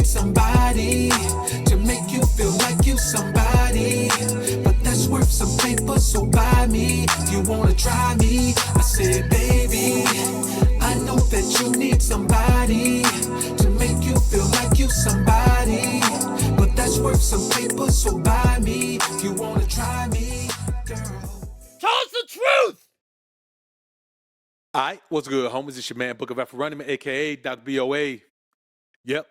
somebody to make you feel like you somebody, but that's worth some paper, so buy me if you wanna try me. I said, baby, I know that you need somebody to make you feel like you somebody, but that's worth some paper, so buy me if you wanna try me, girl. Tell us the truth! All right, what's good, homies? It's your man, Book of AlphaRonomy, a.k.a. Doc BOA. Yep,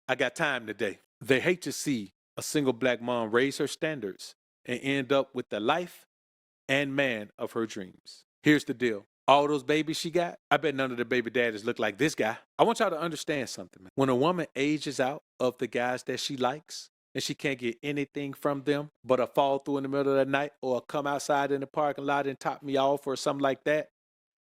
I got time today. They hate to see a single black mom raise her standards and end up with the life and man of her dreams. Here's the deal. All those babies she got, I bet none of the baby daddies look like this guy. I want y'all to understand something, man. When a woman ages out of the guys that she likes and she can't get anything from them but a fall through in the middle of the night or come outside in the parking lot and top me off or something like that,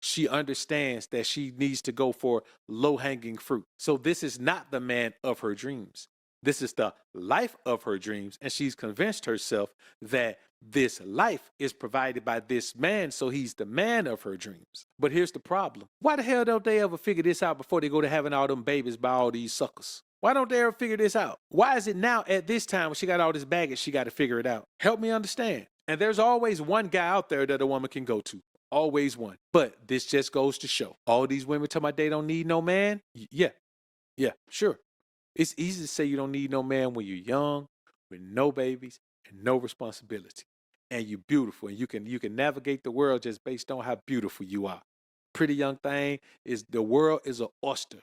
she understands that she needs to go for low-hanging fruit. So this is not the man of her dreams. This is the life of her dreams, and she's convinced herself that this life is provided by this man, so he's the man of her dreams. But here's the problem. Why the hell don't they ever figure this out before they go to having all them babies by all these suckers? Why don't they ever figure this out? Why is it now at this time when she got all this baggage, she got to figure it out? Help me understand. And there's always one guy out there that a woman can go to. Always one. But this just goes to show. All these women talking about they don't need no man? Yeah, sure. It's easy to say you don't need no man when you're young, with no babies, and no responsibility. And you're beautiful, and you can navigate the world just based on how beautiful you are. Pretty young thing is the world is an oyster,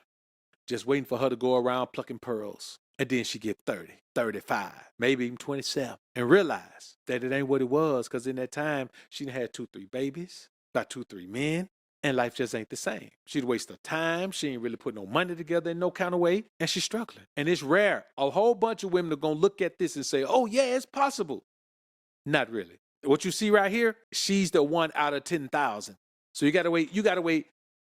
just waiting for her to go around plucking pearls. And then she get 30, 35, maybe even 27, and realize that it ain't what it was, because in that time, she done had 2-3 babies, about 2-3 men, and life just ain't the same. She'd waste her time. She ain't really put no money together in no kind of way, and she's struggling. And it's rare. A whole bunch of women are going to look at this and say, oh, yeah, it's possible. Not really. What you see right here, she's the one out of 10,000. So you got to wait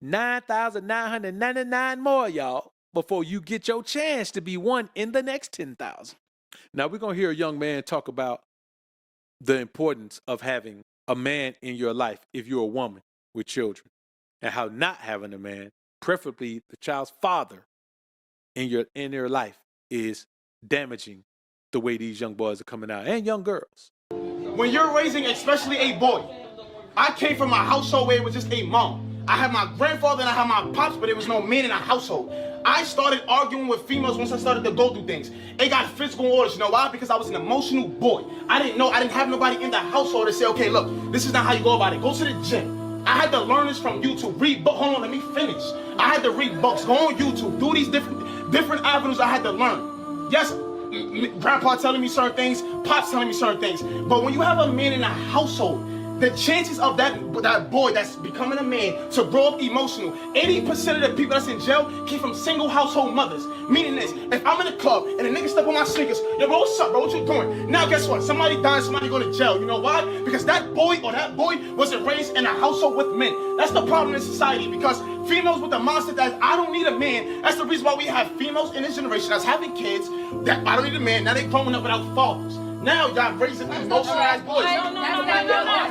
9,999 more, y'all, before you get your chance to be one in the next 10,000. Now, we're going to hear a young man talk about the importance of having a man in your life if you're a woman with children, and how not having a man, preferably the child's father, in your life is damaging the way these young boys are coming out, and young girls. When you're raising especially a boy, I came from a household where it was just a mom. I had my grandfather and I had my pops, but there was no man in the household. I started arguing with females once I started to go through things. It got physical orders. You know why? Because I was an emotional boy. I didn't have nobody in the household to say, okay, look, this is not how you go about it. Go to the gym. I had to learn this from YouTube. Read books. Hold on, let me finish. I had to read books, go on YouTube, do these different avenues I had to learn. Yes, grandpa telling me certain things, pops telling me certain things. But when you have a man in a household, the chances of that boy that's becoming a man to grow up emotional, 80% of the people that's in jail came from single household mothers. Meaning this, if I'm in a club and a nigga step on my sneakers, yo bro, what's up bro, what you doing? Now guess what, somebody died, somebody go to jail. You know why? Because that boy wasn't raised in a household with men. That's the problem in society, because females with the mindset that I don't need a man, that's the reason why we have females in this generation that's having kids that I don't need a man, now they growing up without fathers. Now y'all raising emotionalized boys. That's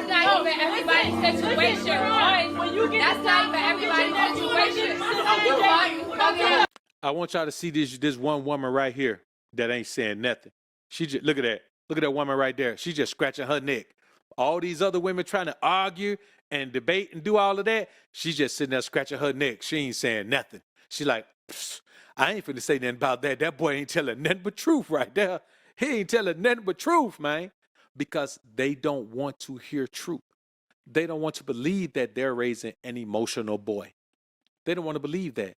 not even everybody's situation. That's not even everybody's situation. I want y'all to see this one woman right here that ain't saying nothing. She just, look at that. Look at that woman right there. She's just scratching her neck. All these other women trying to argue and debate and do all of that, she's just sitting there scratching her neck. She ain't saying nothing. She like, I ain't finna say nothing about that. That boy ain't telling nothing but truth right there. He ain't telling nothing but truth, man, because they don't want to hear truth. They don't want to believe that they're raising an emotional boy. They don't want to believe that.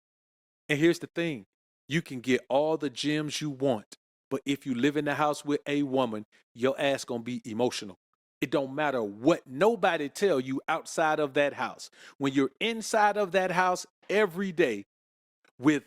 And here's the thing. You can get all the gems you want, but if you live in the house with a woman, your ass gonna be emotional. It don't matter what nobody tell you outside of that house. When you're inside of that house every day with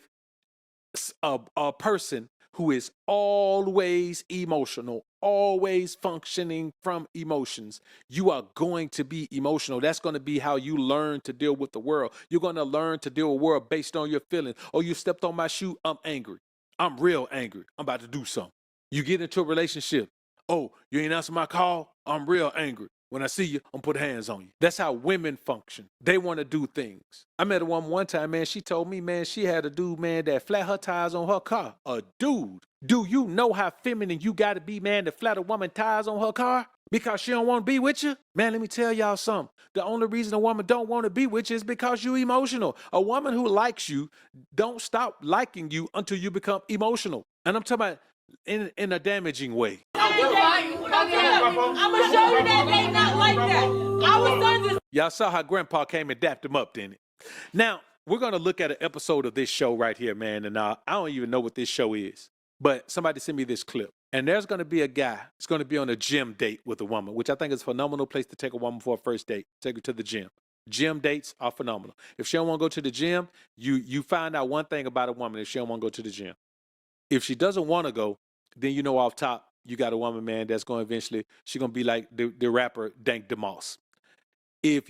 a person who is always emotional, always functioning from emotions, you are going to be emotional. That's going to be how you learn to deal with the world. You're going to learn to deal with the world based on your feelings. Oh, you stepped on my shoe, I'm angry. I'm real angry. I'm about to do something. You get into a relationship. Oh, you ain't answer my call, I'm real angry. When I see you, I'm gonna put hands on you. That's how women function. They want to do things. I met a woman one time, man. She told me, man, she had a dude, man, that flat her tires on her car. A dude. Do you know how feminine you got to be, man, to flat a woman tires on her car? Because she don't want to be with you? Man, let me tell y'all something. The only reason a woman don't want to be with you is because you emotional. A woman who likes you don't stop liking you until you become emotional. And I'm talking about in a damaging way. I'm gonna show you that they not like that. Our sons is. Y'all saw how Grandpa came and dapped him up, didn't it? Now, we're going to look at an episode of this show right here, man. And I don't even know what this show is. But somebody sent me this clip. And there's going to be a guy that's going to be on a gym date with a woman, which I think is a phenomenal place to take a woman for a first date. Take her to the gym. Gym dates are phenomenal. If she don't want to go to the gym, you find out one thing about a woman if she don't want to go to the gym. If she doesn't want to go, then you know off top, you got a woman, man, that's going to eventually, she's going to be like the rapper Dank DeMoss. If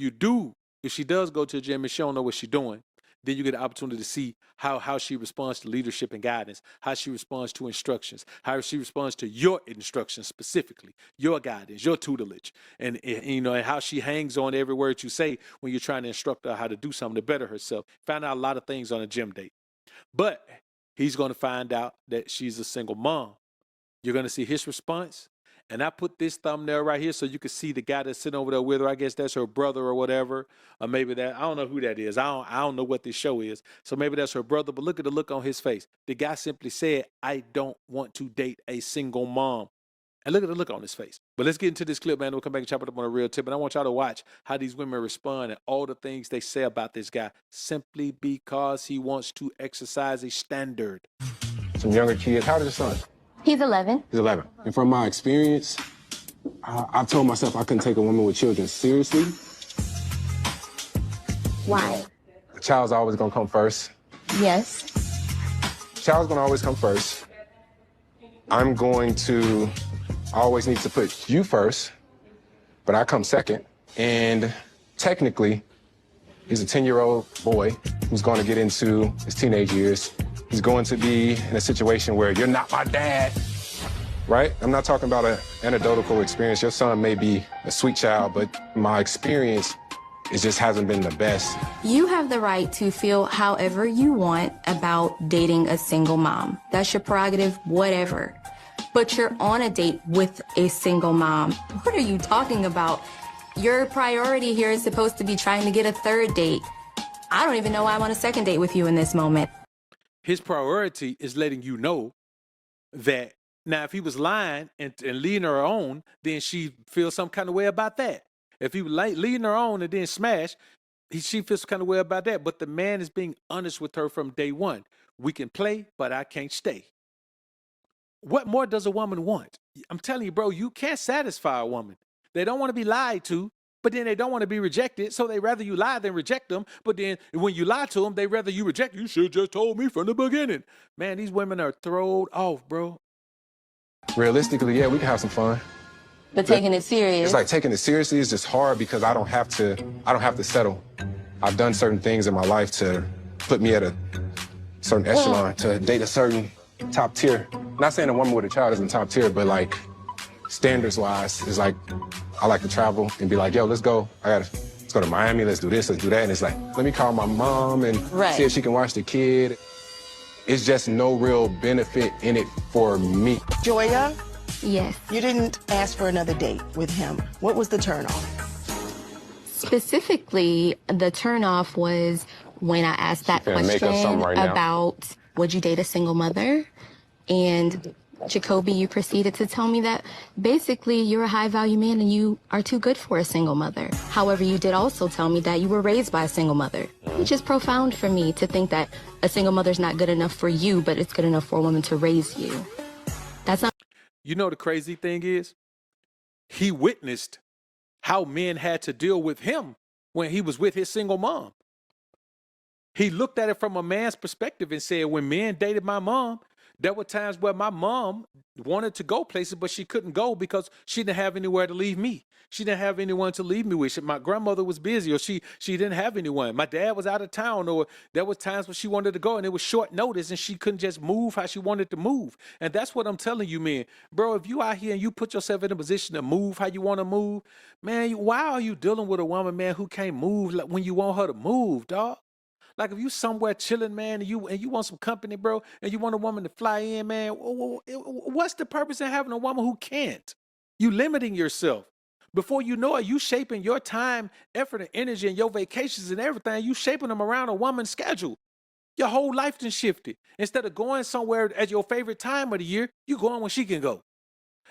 she does go to the gym and she don't know what she's doing, then you get an opportunity to see how she responds to leadership and guidance, how she responds to instructions, how she responds to your instructions specifically, your guidance, your tutelage, and you know, and how she hangs on every word you say when you're trying to instruct her how to do something to better herself. Find out a lot of things on a gym date. But he's going to find out that she's a single mom. You're going to see his response. And I put this thumbnail right here so you can see the guy that's sitting over there with her. I guess that's her brother or whatever. Or maybe I don't know who that is. I don't know what this show is. So maybe that's her brother. But look at the look on his face. The guy simply said, I don't want to date a single mom. And look at the look on his face. But let's get into this clip, man. We'll come back and chop it up on a real tip. And I want y'all to watch how these women respond and all the things they say about this guy simply because he wants to exercise a standard. Some younger kids. How old is your son? He's 11. He's 11. And from my experience, I told myself I couldn't take a woman with children seriously. Why? The child's always gonna come first. Yes. The child's gonna always come first. I'm going to always need to put you first, but I come second. And technically, he's a 10-year-old boy who's gonna get into his teenage years. He's going to be in a situation where you're not my dad, right? I'm not talking about an anecdotal experience. Your son may be a sweet child, but my experience, it just hasn't been the best. You have the right to feel however you want about dating a single mom. That's your prerogative, whatever. But you're on a date with a single mom. What are you talking about? Your priority here is supposed to be trying to get a third date. I don't even know why I'm on a second date with you in this moment. His priority is letting you know that now if he was lying and leading her on, then she feels some kind of way about that. If he was leading her on and then smash, she feels some kind of way about that. But the man is being honest with her from day one. We can play, but I can't stay. What more does a woman want? I'm telling you, bro, you can't satisfy a woman. They don't want to be lied to. But then they don't want to be rejected, so they rather you lie than reject them. But then when you lie to them, they rather you reject. You should have just told me from the beginning. Man, these women are thrown off, bro. Realistically, yeah, we can have some fun. But taking it serious. It's like taking it seriously is just hard because I don't have to settle. I've done certain things in my life to put me at a certain echelon, to date a certain top tier. Not saying a woman with a child isn't top tier, but like standards-wise, is like I like to travel and be like, yo, let's go. Let's go to Miami, let's do this, let's do that. And it's like, let me call my mom and see if she can watch the kid. It's just no real benefit in it for me. Joya, Yes. you didn't ask for another date with him. What was the turnoff? Specifically, the turnoff was when I asked that She finna make up question something right now. about would you date a single mother? And Jacoby, you proceeded to tell me that basically you're a high-value man and you are too good for a single mother. However, you did also tell me that you were raised by a single mother, which is profound for me to think that a single mother's not good enough for you, but it's good enough for a woman to raise you. That's not... You know the crazy thing is, he witnessed how men had to deal with him when he was with his single mom. He looked at it from a man's perspective and said, when men dated my mom, There were times where my mom wanted to go places, but she couldn't go because she didn't have anywhere to leave me. She didn't have anyone to leave me with. My grandmother was busy, or she didn't have anyone. My dad was out of town, or there were times when she wanted to go, and it was short notice, and she couldn't just move how she wanted to move. And that's what I'm telling you, man. Bro, if you out here and you put yourself in a position to move how you want to move, man, why are you dealing with a woman, man, who can't move like when you want her to move, dog? Like if you somewhere chilling, man, and you want some company, bro, and you want a woman to fly in, man, what's the purpose in having a woman who can't? You limiting yourself. Before you know it, you shaping your time, effort, and energy, and your vacations and everything. You shaping them around a woman's schedule. Your whole life done shifted. Instead of going somewhere at your favorite time of the year, you going when she can go.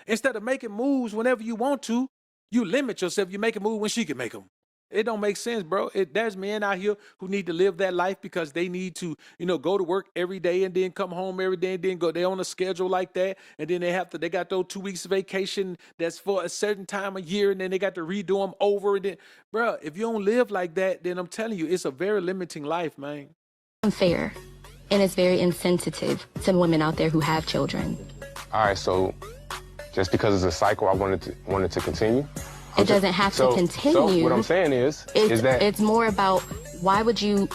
Instead of making moves whenever you want to, you limit yourself. You make a move when she can make them. It don't make sense, bro. There's men out here who need to live that life because they need to, go to work every day and then come home every day and then go. They're on a schedule like that, and then they got those 2 weeks of vacation that's for a certain time of year, and then they got to redo them over. And then, bro, if you don't live like that, then I'm telling you, it's a very limiting life, man. Unfair, and it's very insensitive to women out there who have children. All right, so just because it's a cycle, I wanted to continue. It doesn't have to continue. So what I'm saying is that it's more about why would you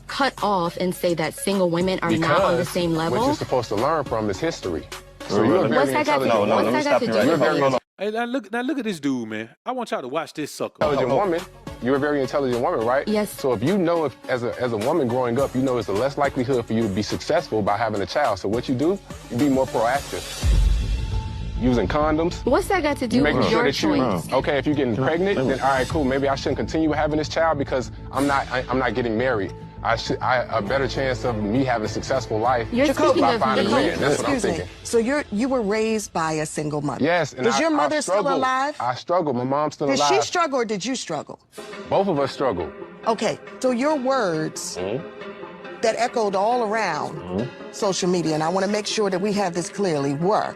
cut off and say that single women are not on the same level? What you're supposed to learn from is history. So Really? you're very What's that got intelligent. to do with it? Hey, now look at this dude, man. I want y'all to watch this sucker. Intelligent woman. You're a very intelligent woman, right? Yes. So if you know, as a woman growing up, you know it's the less likelihood for you to be successful by having a child. So what you do, you be more proactive. Using condoms. What's that got to do with your choice? Okay, if you're getting pregnant, then all right, cool. Maybe I shouldn't continue having this child because I'm not getting married. A better chance of me having a successful life. You're speaking by of finding a me. man. That's what I'm Excuse me. thinking. So you were raised by a single mother? Yes. And Is your mother I still alive? I struggle. My mom's still Did alive. she struggle or did you struggle? Both of us struggle. Okay, so your words that echoed all around social media, and I want to make sure that we have this clearly, were,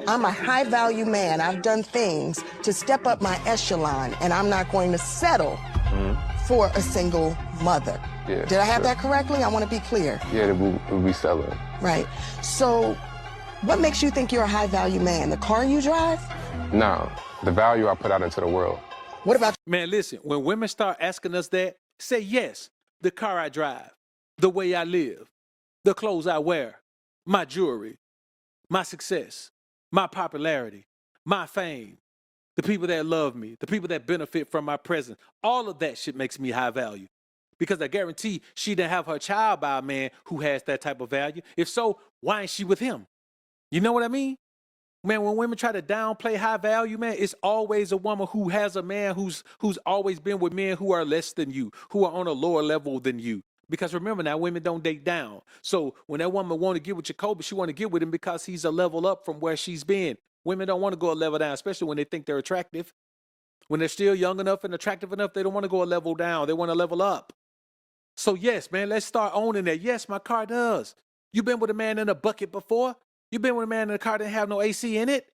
I'm a high-value man. I've done things to step up my echelon, and I'm not going to settle for a single mother. Yeah, Did I have that correctly? I want to be clear. Yeah, we sell it. Right. So what makes you think you're a high-value man? The car you drive? No, the value I put out into the world. What about... Man, listen, when women start asking us that, say yes, the car I drive, the way I live, the clothes I wear, my jewelry, my success, my popularity, my fame, the people that love me, the people that benefit from my presence, all of that shit makes me high value. Because I guarantee she didn't have her child by a man who has that type of value. If so, why ain't she with him? You know what I mean? Man, when women try to downplay high value, man, it's always a woman who has a man who's always been with men who are less than you, who are on a lower level than you. Because remember now, women don't date down. So when that woman want to get with Jacoby, she want to get with him because he's a level up from where she's been. Women don't want to go a level down, especially when they think they're attractive. When they're still young enough and attractive enough, they don't want to go a level down. They want to level up. So yes, man, let's start owning that. Yes, my car does. You been with a man in a bucket before? You been with a man in a car that didn't have no AC in it?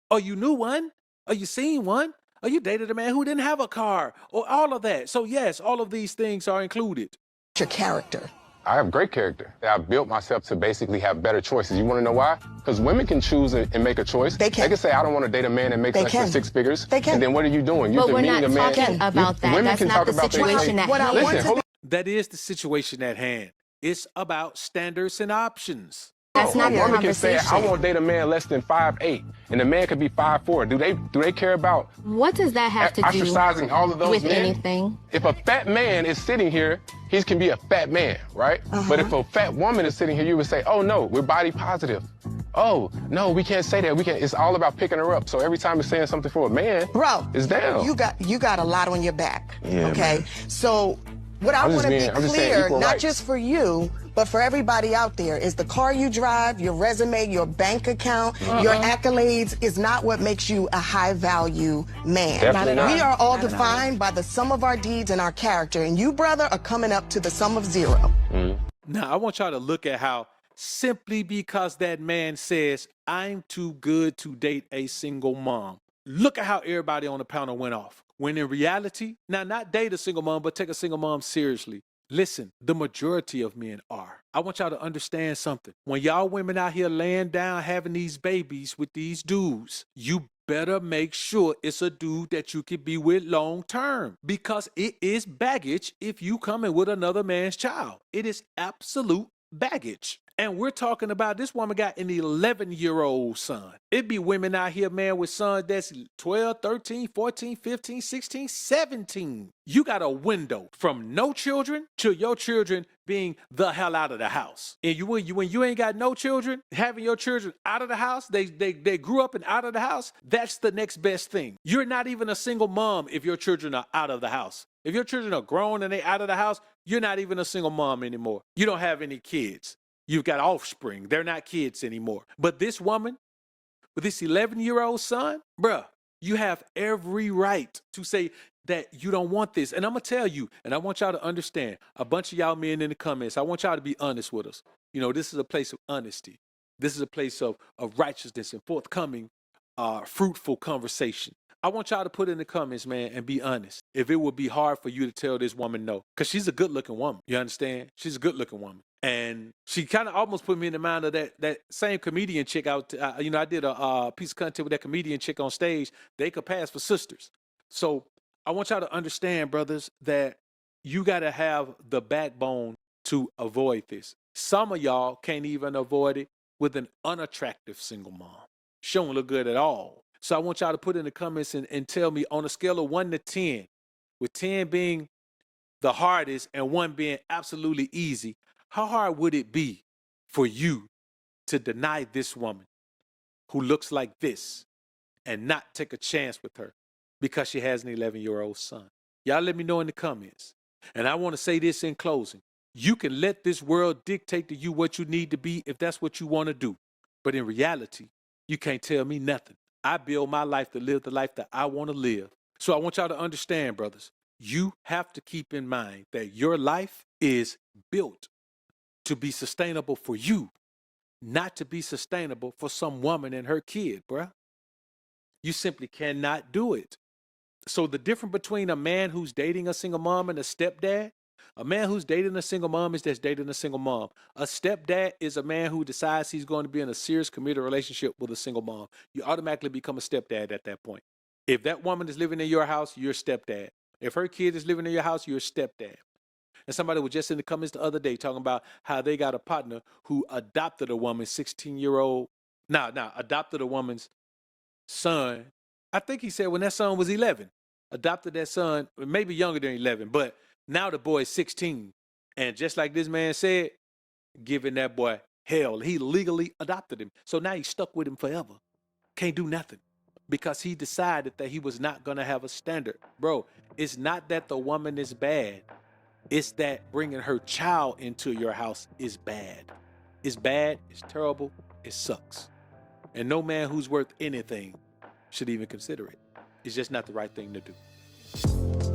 Or you knew one? Or you seen one? Or you dated a man who didn't have a car? Or all of that. So yes, all of these things are included. your character? I have great character. I built myself to basically have better choices. You want to know why? Because women can choose and make a choice. They can. They can say, I don't want to date a man that makes less than 6 figures. They can. And then what are you doing? You're But we're demeaning not a man. talking about that. Women That's can not talk the about their situation at choices. hand. Listen, hold on. That is the situation at hand. It's about standards and options. That's not the Women can say, conversation. I won't date a man less than 5'8", and the man could be 5'4". Do they care about What does that have to do ostracizing all of those with men? anything? If a fat man is sitting here, he can be a fat man, right? But if a fat woman is sitting here, you would say, oh no, we're body positive. Oh, no, we can't say that. We can't. It's all about picking her up. So every time it's saying something for a man, Bro, it's down. you got a lot on your back. Yeah, okay? man. So what I I'm just want to be being- I'm just saying clear, equal not rights. just for you, but for everybody out there, is the car you drive, your resume, your bank account, your accolades is not what makes you a high value man. Definitely not. We are all defined by the sum of our deeds and our character, and you, brother, are coming up to the sum of zero. Now, I want y'all to look at how simply because that man says, I'm too good to date a single mom. Look at how everybody on the panel went off. When in reality, now not date a single mom, but take a single mom seriously. Listen, the majority of men are. I want y'all to understand something. When y'all women out here laying down having these babies with these dudes, you better make sure it's a dude that you can be with long term, because it is baggage if you coming with another man's child. It is absolute baggage. And we're talking about this woman got an 11-year-old son. It be women out here, man, with sons that's 12, 13, 14, 15, 16, 17. You got a window from no children to your children being the hell out of the house. And when you ain't got no children, having your children out of the house, they grew up and out of the house, that's the next best thing. You're not even a single mom if your children are out of the house. If your children are grown and they out of the house, you're not even a single mom anymore. You don't have any kids. You've got offspring. They're not kids anymore. But this woman with this 11-year-old son, bruh, you have every right to say that you don't want this. And I'm going to tell you, and I want y'all to understand, a bunch of y'all men in the comments, I want y'all to be honest with us. You know, this is a place of honesty. This is a place of righteousness and forthcoming, fruitful conversation. I want y'all to put in the comments, man, and be honest. If it would be hard for you to tell this woman no, because she's a good-looking woman. You understand? She's a good-looking woman. And she kind of almost put me in the mind of that same comedian chick out. I did a piece of content with that comedian chick on stage. They could pass for sisters. So I want y'all to understand, brothers, that you got to have the backbone to avoid this. Some of y'all can't even avoid it with an unattractive single mom. She don't look good at all. So I want y'all to put in the comments and tell me on a scale of 1 to 10, with 10 being the hardest and 1 being absolutely easy, how hard would it be for you to deny this woman who looks like this and not take a chance with her because she has an 11-year-old son? Y'all let me know in the comments. And I want to say this in closing. You can let this world dictate to you what you need to be if that's what you want to do. But in reality, you can't tell me nothing. I build my life to live the life that I want to live. So I want y'all to understand, brothers, you have to keep in mind that your life is built to be sustainable for you, not to be sustainable for some woman and her kid, bruh. You simply cannot do it. So the difference between a man who's dating a single mom and a stepdad, a man who's dating a single mom is just dating a single mom. A stepdad is a man who decides he's going to be in a serious committed relationship with a single mom. You automatically become a stepdad at that point. If that woman is living in your house, you're a stepdad. If her kid is living in your house, you're a stepdad. And somebody was just in the comments the other day talking about how they got a partner who adopted a woman's 16-year-old, adopted a woman's son. I think he said when that son was 11, adopted that son, maybe younger than 11, but now the boy is 16. And just like this man said, giving that boy hell. He legally adopted him. So now he's stuck with him forever. Can't do nothing because he decided that he was not going to have a standard. Bro, it's not that the woman is bad. It's that bringing her child into your house is bad. It's bad. It's terrible. It sucks. And no man who's worth anything should even consider it. It's just not the right thing to do.